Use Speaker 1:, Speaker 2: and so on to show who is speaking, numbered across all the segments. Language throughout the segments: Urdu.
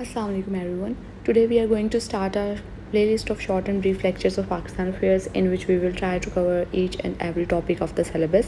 Speaker 1: Assalamu alaikum everyone. Today we are going to start our playlist of short and brief lectures of Pakistan affairs in which we will try to cover each and every topic of the syllabus.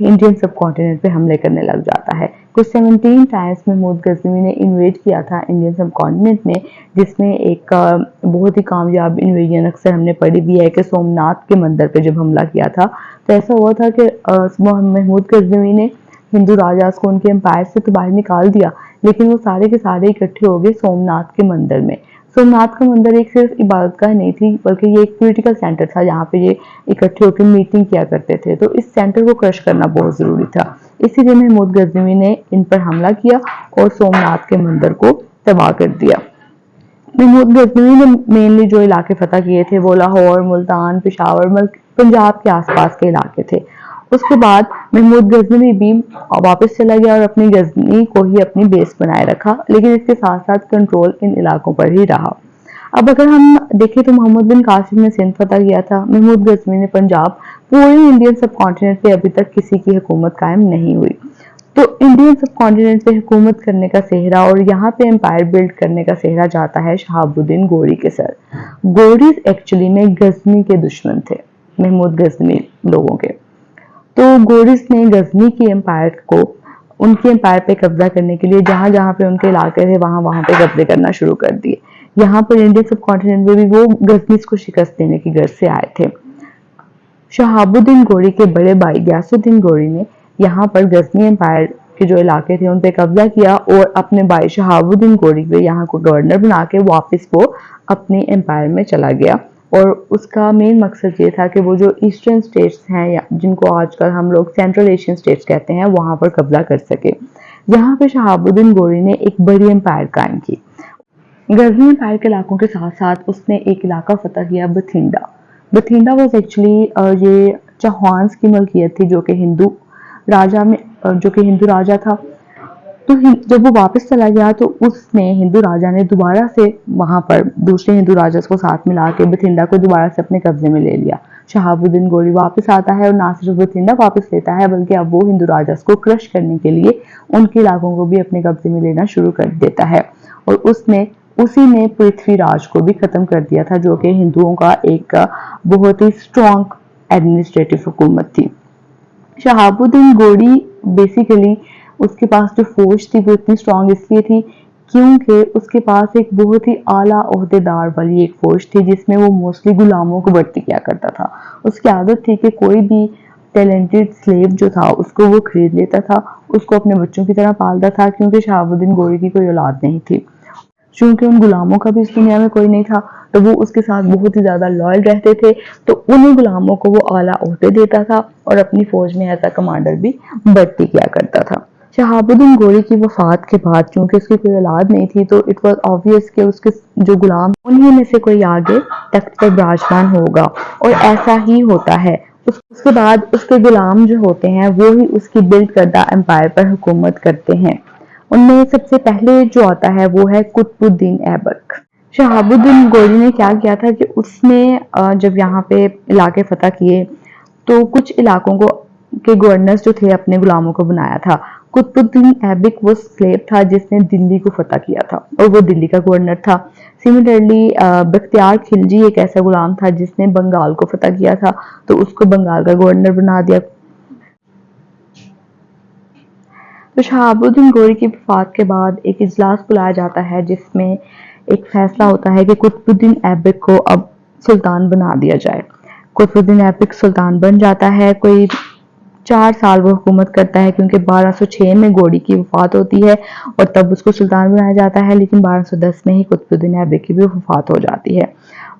Speaker 1: Indian sub continent پہ حملے کرنے لگ جاتا ہے. کچھ 17 ٹائمز محمود غزنوی نے انویڈ کیا تھا انڈین سب کانٹیننٹ میں، جس میں ایک بہت ہی کامیاب انویژن اکثر ہم نے پڑھی بھی ہے کہ سومناتھ کے مندر پہ جب حملہ کیا تھا تو ایسا ہوا تھا کہ محمود غزنوی نے ہندو راجاز کو ان کے امپائر سے تو باہر نکال دیا، لیکن وہ سارے کے سارے اکٹھے ہو گئے سومناتھ کے مندر میں. سومناتھ کا مندر ایک صرف عبادت گاہ نہیں تھی بلکہ یہ ایک پولیٹیکل سینٹر تھا جہاں پہ یہ اکٹھے ہو کے میٹنگ کیا کرتے تھے، تو اس سینٹر کو کرش کرنا بہت ضروری تھا. اسی لیے محمود غزنوی نے ان پر حملہ کیا اور سومناتھ کے مندر کو تباہ کر دیا. محمود غزنوی نے مینلی جو علاقے فتح کیے تھے وہ لاہور، ملتان، پشاور، پنجاب کے آس پاس کے علاقے تھے. اس کے بعد محمود غزنوی بھی واپس چلا گیا اور اپنی غزنی کو ہی اپنی بیس بنائے رکھا، لیکن اس کے ساتھ ساتھ کنٹرول ان علاقوں پر ہی رہا. اب اگر ہم دیکھیں تو محمد بن قاسم نے سندھ فتح کیا تھا، محمود غزنوی نے پنجاب. پورے انڈین سب کانٹیننٹ پہ ابھی تک کسی کی حکومت قائم نہیں ہوئی. تو انڈین سب کانٹیننٹ پہ حکومت کرنے کا سہرا اور یہاں پہ امپائر بلڈ کرنے کا سہرا جاتا ہے شہاب الدین غوری کے سر. غوریز ایکچولی میں غزنی کے دشمن تھے، محمود غزنوی لوگوں کے. تو غوریز نے غزنی کی امپائر کو ان کے امپائر پہ قبضہ کرنے کے لیے جہاں جہاں پہ ان کے علاقے تھے وہاں پہ قبضے کرنا شروع کر دیے. یہاں پر انڈین سب کانٹیننٹ میں بھی وہ غزنیز کو شکست دینے کی غرض سے آئے تھے. شہاب الدین غوری کے بڑے بھائی غیاث الدین غوری نے یہاں پر غزنی امپائر کے جو علاقے تھے ان پہ قبضہ کیا اور اپنے بھائی شہاب الدین غوری کو یہاں کو گورنر بنا کے واپس وہ اپنے امپائر میں چلا گیا. اور اس کا مین مقصد یہ تھا کہ وہ جو ایسٹرن سٹیٹس ہیں جن کو آج کل ہم لوگ سینٹرل ایشین سٹیٹس کہتے ہیں وہاں پر قبضہ کر سکے. یہاں پہ شہاب الدین غوری نے ایک بڑی امپائر قائم کی. غزنی امپائر کے علاقوں کے ساتھ ساتھ اس نے ایک علاقہ فتح کیا بتھنڈا. بتھنڈا واز ایکچولی یہ چوہانس کی ملکیت تھی جو کہ ہندو راجا تھا. تو جب وہ واپس چلا گیا تو اس نے ہندو راجا نے دوبارہ سے وہاں پر دوسرے ہندو راجاز کو ساتھ ملا کے بتھنڈا کو دوبارہ سے اپنے قبضے میں لے لیا. شہاب الدین غوری واپس آتا ہے اور نہ صرف بتھنڈا واپس لیتا ہے بلکہ اب وہ ہندو راجاز کو کرش کرنے کے لیے ان کے علاقوں کو بھی اپنے قبضے میں لینا شروع کر دیتا ہے. اور اسی نے پرتھوی راج کو بھی ختم کر دیا تھا جو کہ ہندوؤں کا ایک بہت ہی اسٹرانگ ایڈمنسٹریٹو حکومت تھی. شہاب الدین غوری بیسیکلی اس کے پاس جو فوج تھی وہ اتنی اسٹرانگ اس لیے تھی کیونکہ اس کے پاس ایک بہت ہی اعلیٰ عہدے دار والی ایک فوج تھی جس میں وہ موسٹلی غلاموں کو بھرتی کیا کرتا تھا. اس کی عادت تھی کہ کوئی بھی ٹیلنٹڈ سلیو جو تھا اس کو وہ خرید لیتا تھا، اس کو اپنے بچوں کی طرح پالتا تھا کیونکہ شہاب الدین غوری کی کوئی اولاد نہیں تھی. چونکہ ان غلاموں کا بھی اس دنیا میں کوئی نہیں تھا تو وہ اس کے ساتھ بہت ہی زیادہ لائل رہتے تھے. تو انہیں غلاموں کو وہ اعلیٰ عہدے دیتا تھا اور اپنی فوج میں ایز اے کمانڈر بھی بھرتی کیا کرتا تھا. شہاب الدین غوری کی وفات کے بعد چونکہ اس کی کوئی اولاد نہیں تھی تو اٹ واز آبویس کہ اس کے جو غلام انہی میں سے کوئی آگے تخت پر براجمان ہوگا اور ایسا ہی ہوتا ہے. اس کے بعد اس کے غلام جو ہوتے ہیں وہی اس کی بلڈ کردہ امپائر پر حکومت کرتے ہیں. ان میں سب سے پہلے جو آتا ہے وہ ہے قطب الدین ایبک. شہاب الدین غوری نے کیا کیا تھا کہ اس نے جب یہاں پہ علاقے فتح کیے تو کچھ علاقوں کو کے گورنرز جو تھے اپنے غلاموں کو بنایا تھا. قطب الدین ایبک وہ سلیب تھا جس نے دلی کو فتح کیا تھا اور وہ دلی کا گورنر تھا. سملرلی بختیار خلجی ایک ایسا غلام تھا جس نے بنگال کو فتح کیا تھا تو اس کو بنگال کا گورنر بنا دیا. تو شہاب الدین غوری کی وفات کے بعد ایک اجلاس بلایا جاتا ہے جس میں ایک فیصلہ ہوتا ہے کہ قطب الدین ایبک کو اب سلطان بنا دیا جائے. قطب الدین ایبک سلطان بن جاتا ہے. کوئی 4 سال وہ حکومت کرتا ہے کیونکہ 1206 میں غوری کی وفات ہوتی ہے اور تب اس کو سلطان بنایا جاتا ہے، لیکن 1210 میں ہی قطب الدین ایبک کی بھی وفات ہو جاتی ہے.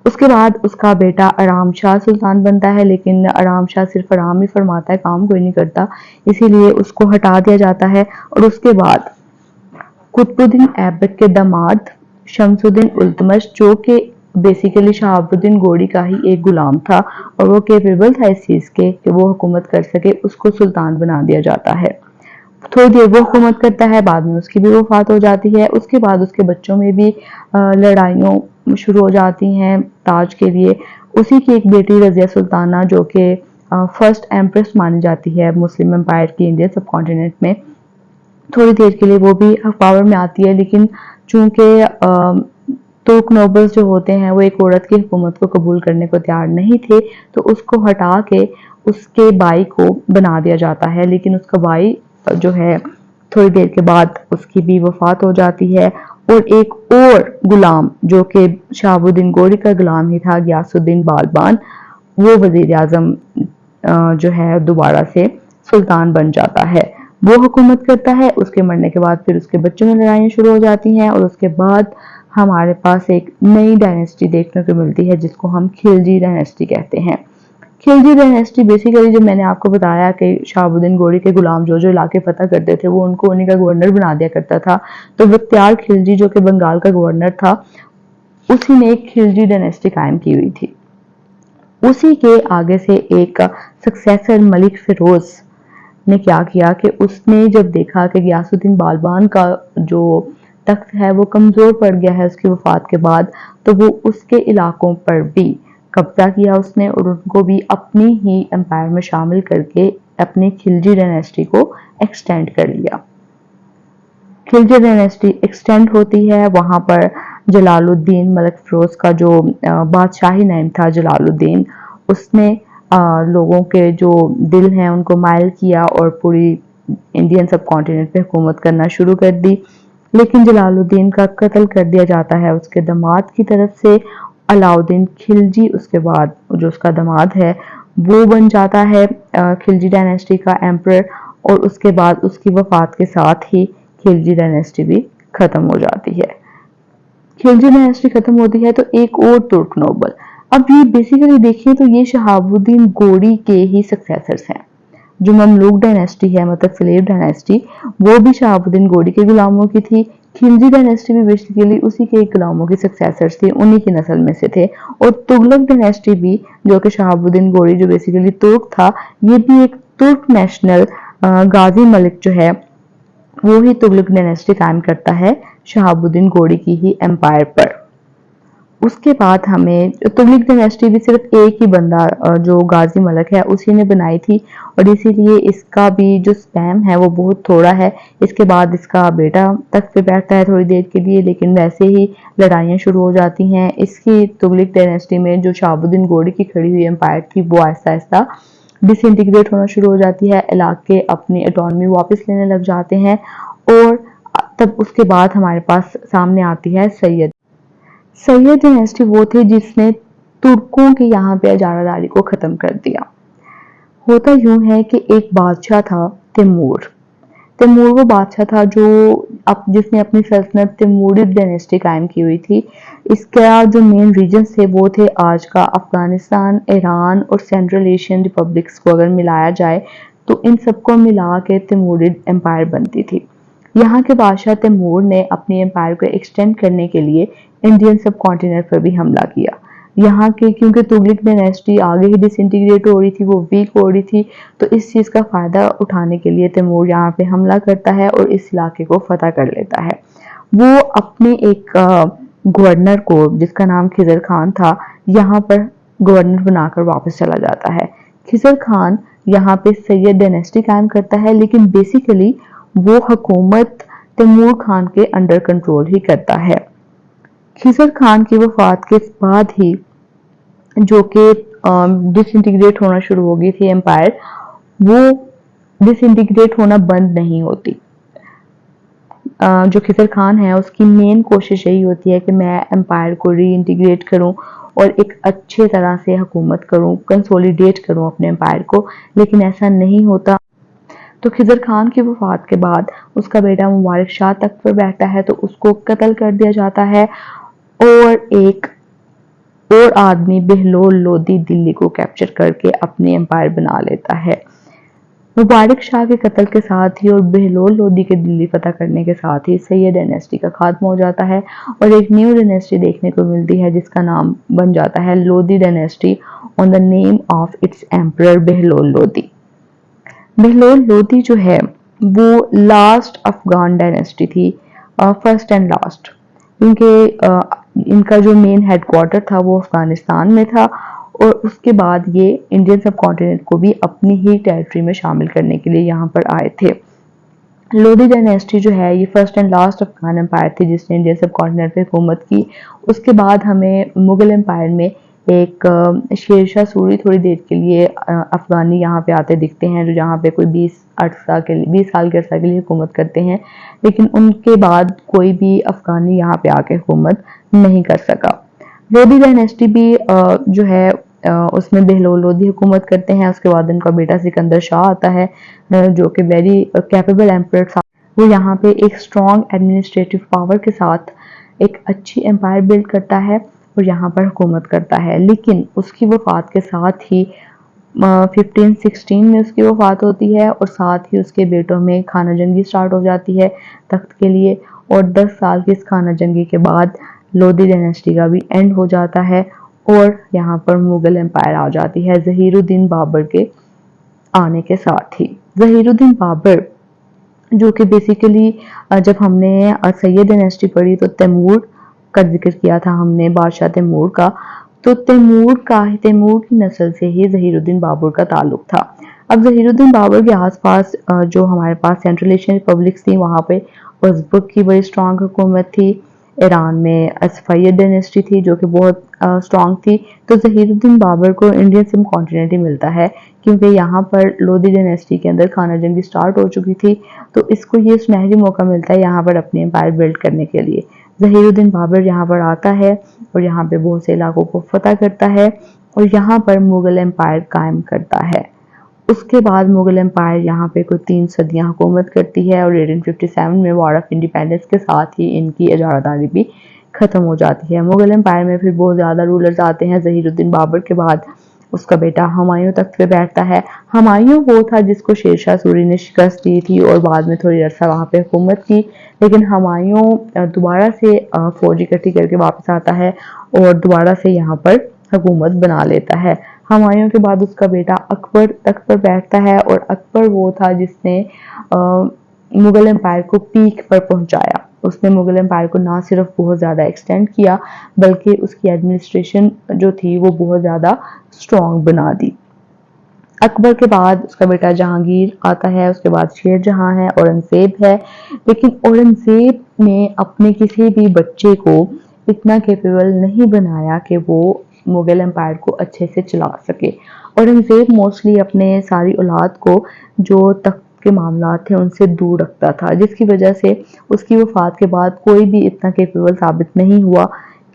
Speaker 1: اس کے بعد اس کا بیٹا ارام شاہ سلطان بنتا ہے، لیکن ارام شاہ صرف آرام ہی فرماتا ہے، کام کوئی نہیں کرتا، اسی لیے اس کو ہٹا دیا جاتا ہے. اور اس کے بعد قطب الدین ایبک کے داماد شمس الدین التمش جو کہ بیسیکلی شہاب الدین غوری کا ہی ایک غلام تھا اور وہ کیپیبل تھا اس چیز کے کہ وہ حکومت کر سکے، اس کو سلطان بنا دیا جاتا ہے. تھوڑی دیر وہ حکومت کرتا ہے، بعد میں اس کی بھی وفات ہو جاتی ہے. اس کے بعد اس کے بچوں میں بھی لڑائیوں شروع ہو جاتی ہیں تاج کے لیے. اسی کی ایک بیٹی رضیہ سلطانہ جو کہ فرسٹ ایمپریس مانی جاتی ہے مسلم امپائر کی انڈین سب کانٹیننٹ میں، تھوڑی دیر کے لیے وہ بھی پاور میں آتی ہے، لیکن چونکہ ترک نوبلز جو ہوتے ہیں وہ ایک عورت کی حکومت کو قبول کرنے کو تیار نہیں تھے تو اس کو ہٹا کے اس کے بھائی کو بنا دیا جاتا ہے، لیکن اس کا بھائی جو ہے تھوڑی دیر کے بعد اس کی بھی وفات ہو جاتی ہے، اور ایک اور غلام جو کہ شہاب الدین گوری کا غلام ہی تھا، غیاث الدین بالبان، وہ وزیر اعظم جو ہے دوبارہ سے سلطان بن جاتا ہے، وہ حکومت کرتا ہے۔ اس کے مرنے کے بعد پھر اس کے بچوں میں لڑائیاں شروع ہو جاتی ہیں، اور اس کے بعد ہمارے پاس ایک نئی ڈائنیسٹی دیکھنے کو ملتی ہے جس کو ہم خلجی ڈائنیسٹی کہتے ہیں۔ خلجی ڈائنیسٹی بیسیکلی جب میں نے آپ کو بتایا کہ شہاب الدین گوری کے غلام جو علاقے فتح کرتے تھے وہ ان کو انہیں کا گورنر بنا دیا کرتا تھا، تو بختیار خلجی جو کہ بنگال کا گورنر تھا، اسی نے ایک خلجی ڈائنیسٹی قائم کی ہوئی تھی۔ اسی کے آگے سے ایک سکسیسر ملک فیروز نے کیا کیا کہ اس نے جب دیکھا کہ غیاث الدین بالبان کا جو تخت ہے وہ کمزور پڑ گیا ہے اس کی وفات کے بعد، تو وہ اس کے علاقوں پر بھی قبضہ کیا اس نے، اور ان کو بھی اپنی ہی امپائر میں شامل کر کے اپنی خلجی ڈائنیسٹی کو ایکسٹینڈ کر لیا۔ خلجی ڈائنیسٹی ایکسٹینڈ ہوتی ہے، وہاں پر جلال الدین ملک فیروز کا جو بادشاہی نیم تھا جلال الدین، اس نے لوگوں کے جو دل ہیں ان کو مائل کیا اور پوری انڈین سب کانٹیننٹ پہ حکومت کرنا شروع کر دی، لیکن جلال الدین کا قتل کر دیا جاتا ہے اس کے داماد کی طرف سے۔ علاؤدین خلجی اس کے بعد جو اس کا داماد ہے وہ بن جاتا ہے خلجی ڈائنیسٹی کا ایمپرر، اور اس کے بعد اس کی وفات کے ساتھ ہی خلجی ڈائنیسٹی بھی ختم ہو جاتی ہے۔ خلجی ڈائنیسٹی ختم ہوتی ہے تو ایک اور ترک نوبل، اب یہ بیسیکلی دیکھیں تو یہ شہاب الدین گوری کے ہی سکسیسرز ہیں۔ جو مملوک ڈائنیسٹی ہے مطلب سلیو ڈائنیسٹی، وہ بھی شہاب الدین گوری کے غلاموں کی تھی، خلجی ڈائنیسٹی بھی بیسیکلی اسی کے غلاموں کی سکسیسرز تھی، انہی کی نسل میں سے تھے، اور تغلق ڈائنیسٹی بھی جو کہ شہاب الدین گوری جو بیسیکلی ترک تھا، یہ بھی ایک ترک نیشنل غازی ملک جو ہے وہی تغلق ڈائنیسٹی قائم کرتا ہے شہاب الدین گوری کی ہی امپائر پر۔ اس کے بعد ہمیں تغلق ڈائنیسٹی بھی صرف ایک ہی بندہ جو غازی ملک ہے اسی نے بنائی تھی، اور اسی لیے اس کا بھی جو سپیم ہے وہ بہت تھوڑا ہے۔ اس کے بعد اس کا بیٹا تخت پہ بیٹھتا ہے تھوڑی دیر کے لیے، لیکن ویسے ہی لڑائیاں شروع ہو جاتی ہیں۔ اس کی تغلق ڈائنیسٹی میں جو شہاب الدین گوری کی کھڑی ہوئی امپائر تھی وہ آہستہ آہستہ ڈس انٹیگریٹ ہونا شروع ہو جاتی ہے، علاقے اپنی اٹانومی واپس لینے لگ جاتے ہیں، اور تب اس کے بعد ہمارے پاس سامنے آتی ہے سید ڈائنیسٹی، وہ تھے جس نے ترکوں کے یہاں پہ اجارہ داری کو ختم کر دیا۔ ہوتا یوں ہے کہ ایک بادشاہ تھا تیمور وہ بادشاہ تھا جس نے اپنی سلطنت تیمورید ڈائنیسٹی قائم کی ہوئی تھی۔ اس کا جو مین ریجنز تھے وہ تھے آج کا افغانستان، ایران اور سینٹرل ایشین ریپبلکس کو اگر ملایا جائے تو ان سب کو ملا کے تیمورید امپائر بنتی تھی۔ یہاں کے بادشاہ تیمور نے اپنی امپائر کو ایکسٹینڈ کرنے کے لیے انڈین سب کانٹیننٹ پر بھی حملہ کیا۔ یہاں کے کیونکہ تغلق ڈائنیسٹی آگے ہی ڈس انٹیگریٹ ہو رہی تھی، وہ ویک ہو رہی تھی، تو اس چیز کا فائدہ اٹھانے کے لیے تیمور یہاں پہ حملہ کرتا ہے اور اس علاقے کو فتح کر لیتا ہے۔ وہ اپنے ایک گورنر کو جس کا نام خضر خان تھا یہاں پر گورنر بنا کر واپس چلا جاتا ہے۔ خضر خان یہاں پہ سید ڈائنیسٹی قائم کرتا ہے، لیکن بیسیکلی وہ حکومت تیمور خان کے انڈر کنٹرول ہی کرتا ہے۔ خضر خان کی وفات کے بعد ہی جو کہ ڈس انٹیگریٹ ہونا شروع ہو گئی تھی امپائر، وہ ڈس انٹیگریٹ ہونا بند نہیں ہوتی۔ جو خضر خان ہے اس کی مین کوشش یہی ہوتی ہے کہ میں امپائر کو ری انٹیگریٹ کروں اور ایک اچھے طرح سے حکومت کروں، کنسولیڈیٹ کروں اپنے امپائر کو، لیکن ایسا نہیں ہوتا۔ تو خضر خان کی وفات کے بعد اس کا بیٹا مبارک شاہ تخت پر بیٹھتا ہے تو اس کو قتل کر دیا جاتا ہے، اور ایک اور آدمی بہلول لودھی دلی کو کیپچر کر کے اپنی امپائر بنا لیتا ہے۔ مبارک شاہ کے قتل کے ساتھ ہی اور بہلول لودھی کے دلی فتح کرنے کے ساتھ ہی سید ڈائنیسٹی کا خاتمہ ہو جاتا ہے، اور ایک نیو ڈائنیسٹی دیکھنے کو ملتی ہے جس کا نام بن جاتا ہے Lodhi dynasty on the name of its emperor Bahlul Lodhi. Bahlul Lodhi جو ہے وہ لاسٹ افغان ڈائنیسٹی تھی، فرسٹ اینڈ لاسٹ، کیونکہ ان کا جو مین ہیڈ کوارٹر تھا وہ افغانستان میں تھا، اور اس کے بعد یہ انڈین سب کانٹیننٹ کو بھی اپنی ہی ٹیریٹری میں شامل کرنے کے لیے یہاں پر آئے تھے۔ لودھی ڈائنیسٹی جو ہے یہ first and last Afghan empire تھی جس نے انڈین سب کانٹیننٹ پہ حکومت کی۔ اس کے بعد ہمیں مغل امپائر میں ایک شیر شاہ سوری تھوڑی دیر کے لیے افغانی یہاں پہ آتے دکھتے ہیں، جو یہاں پہ کوئی 20 سال کے عرصہ کے لیے حکومت کرتے ہیں، لیکن ان کے بعد کوئی بھی افغانی یہاں پہ آ کے حکومت نہیں کر سکا۔ لودھی ڈائنیسٹی بھی جو ہے اس میں بہلول لودھی حکومت کرتے ہیں، اس کے بعد ان کا بیٹا سکندر شاہ آتا ہے جو کہ ویری کیپیبل ایمپرر تھا۔ وہ یہاں پہ ایک اسٹرانگ ایڈمنسٹریٹو پاور کے ساتھ ایک اچھی امپائر بلڈ کرتا ہے اور یہاں پر حکومت کرتا ہے، لیکن اس کی وفات کے ساتھ ہی 1516 میں اس کی وفات ہوتی ہے، اور ساتھ ہی اس کے بیٹوں میں خانہ جنگی سٹارٹ ہو جاتی ہے تخت کے لیے، اور 10 سال کی اس خانہ جنگی کے بعد لودھی ڈائنیسٹی کا بھی اینڈ ہو جاتا ہے، اور یہاں پر مغل امپائر آ جاتی ہے ظہیر الدین بابر کے آنے کے ساتھ ہی۔ ظہیر الدین بابر جو کہ بیسیکلی جب ہم نے سید ڈائنیسٹی پڑھی تو تیمور کا ذکر کیا تھا ہم نے، بادشاہ تیمور کا، تو تیمور کی نسل سے ہی ظہیر الدین بابر کا تعلق تھا۔ اب ظہیر الدین بابر کے آس پاس جو ہمارے پاس سینٹرل ایشین ریپبلکس تھی، وہاں پہ ازبک کی بڑی اسٹرانگ حکومت تھی، ایران میں صفویت ڈائنیسٹی تھی جو کہ بہت اسٹرانگ تھی، تو ظہیر الدین بابر کو انڈین سب کانٹیننٹ ہی ملتا ہے، کیونکہ یہاں پر لودھی ڈائنیسٹی کے اندر خانہ جنگی سٹارٹ ہو چکی تھی، تو اس کو یہ سنہری موقع ملتا ہے یہاں پر اپنی امپائر بلڈ کرنے کے لیے۔ ظہیر الدین بابر یہاں پر آتا ہے اور یہاں پہ بہت سے علاقوں کو فتح کرتا ہے اور یہاں پر مغل امپائر قائم کرتا ہے۔ اس کے بعد مغل امپائر یہاں پہ کوئی 3 صدیاں حکومت کرتی ہے، اور 1857 میں وار آف انڈیپینڈنس کے ساتھ ہی ان کی اجارہ داری بھی ختم ہو جاتی ہے۔ مغل امپائر میں پھر بہت زیادہ رولرز آتے ہیں، ظہیر الدین بابر کے بعد اس کا بیٹا ہمایوں تخت پہ بیٹھتا ہے۔ ہمایوں وہ تھا جس کو شیر شاہ سوری نے شکست دی تھی اور بعد میں تھوڑی عرصہ وہاں پہ حکومت کی، لیکن ہمایوں دوبارہ سے فوج اکٹھی کر کے واپس آتا ہے اور دوبارہ سے یہاں پر حکومت بنا لیتا ہے۔ ہمایوں کے بعد اس کا بیٹا اکبر تخت پر بیٹھتا ہے، اور اکبر وہ تھا جس نے مغل امپائر کو پیک پر پہنچایا۔ اس نے مغل امپائر کو نہ صرف بہت زیادہ ایکسٹینڈ کیا بلکہ اس کی ایڈمنسٹریشن جو تھی وہ بہت زیادہ اسٹرانگ بنا دی۔ اکبر کے بعد اس کا بیٹا جہانگیر آتا ہے، اس کے بعد شیر جہاں ہے، اورنگزیب ہے، لیکن اورنگزیب نے اپنے کسی بھی بچے کو اتنا کیپیبل نہیں بنایا کہ وہ مغل امپائر کو اچھے سے چلا سکے۔ اورنگزیب موسٹلی اپنے ساری اولاد کو جو تخت کے معاملات تھے ان سے دور رکھتا تھا، جس کی وجہ سے اس کی وفات کے بعد کوئی بھی اتنا کیپیبل ثابت نہیں ہوا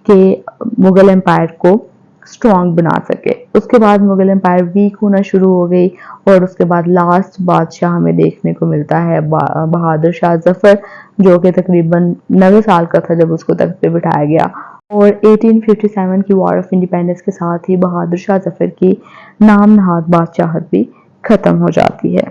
Speaker 1: کہ مغل امپائر کو اسٹرانگ بنا سکے۔ اس کے بعد مغل امپائر ویک ہونا شروع ہو گئی، اور اس کے بعد لاسٹ بادشاہ ہمیں دیکھنے کو ملتا ہے بہادر شاہ ظفر، جو کہ تقریباً 90 سال کا تھا جب اس کو تخت پہ بٹھایا گیا، اور 1857 کی وار آف انڈیپینڈنس کے ساتھ ہی بہادر شاہ ظفر کی نام نہاد بادشاہت بھی ختم ہو جاتی ہے۔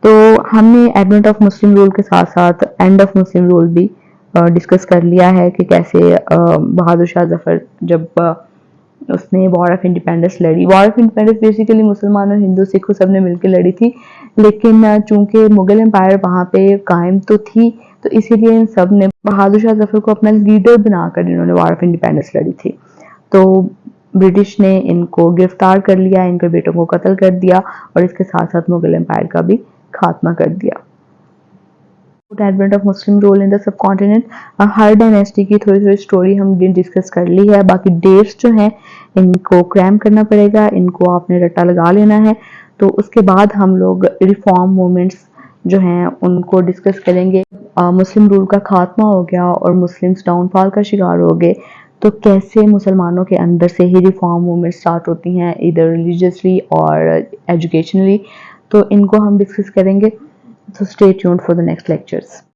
Speaker 1: تو ہم نے ایڈونٹ آف مسلم رول کے ساتھ ساتھ اینڈ آف مسلم رول بھی ڈسکس کر لیا ہے کہ کیسے بہادر شاہ ظفر جب اس نے وار آف انڈیپینڈنس لڑی۔ وار آف انڈیپینڈنس بیسیکلی مسلمانوں، ہندو، سکھوں سب نے مل کے لڑی تھی، لیکن چونکہ مغل امپائر وہاں پہ قائم تو تھی، تو اسی لیے ان سب نے بہادر شاہ ظفر کو اپنا لیڈر بنا کر انہوں نے وار آف انڈیپینڈنس لڑی تھی۔ تو برٹش نے ان کو گرفتار کر لیا، ان کے بیٹوں کو قتل کر دیا، اور اس کے ساتھ ساتھ مغل امپائر کا بھی خاتمہ کر دیا۔ Advent of Muslim rule in the سب کانٹیننٹ، ہر ڈائنیسٹی کی تھوڑی تھوڑی سٹوری ہم نے ڈسکس کر لی ہے، باقی ڈیٹس جو ہیں ان کو کریم کرنا پڑے گا، ان کو آپ نے رٹا لگا لینا ہے۔ تو اس کے بعد ہم لوگ ریفارم موومنٹس جو ہیں ان کو ڈسکس کریں گے۔ مسلم رول کا خاتمہ ہو گیا اور مسلمز ڈاؤن فال کا شکار ہو گئے، تو کیسے مسلمانوں کے اندر سے ہی ریفارم موومنٹ سٹارٹ ہوتی ہیں، ادھر ریلیجیسلی اور ایجوکیشنلی، تو ان کو ہم ڈسکس کریں گے۔ So stay tuned for the next lectures.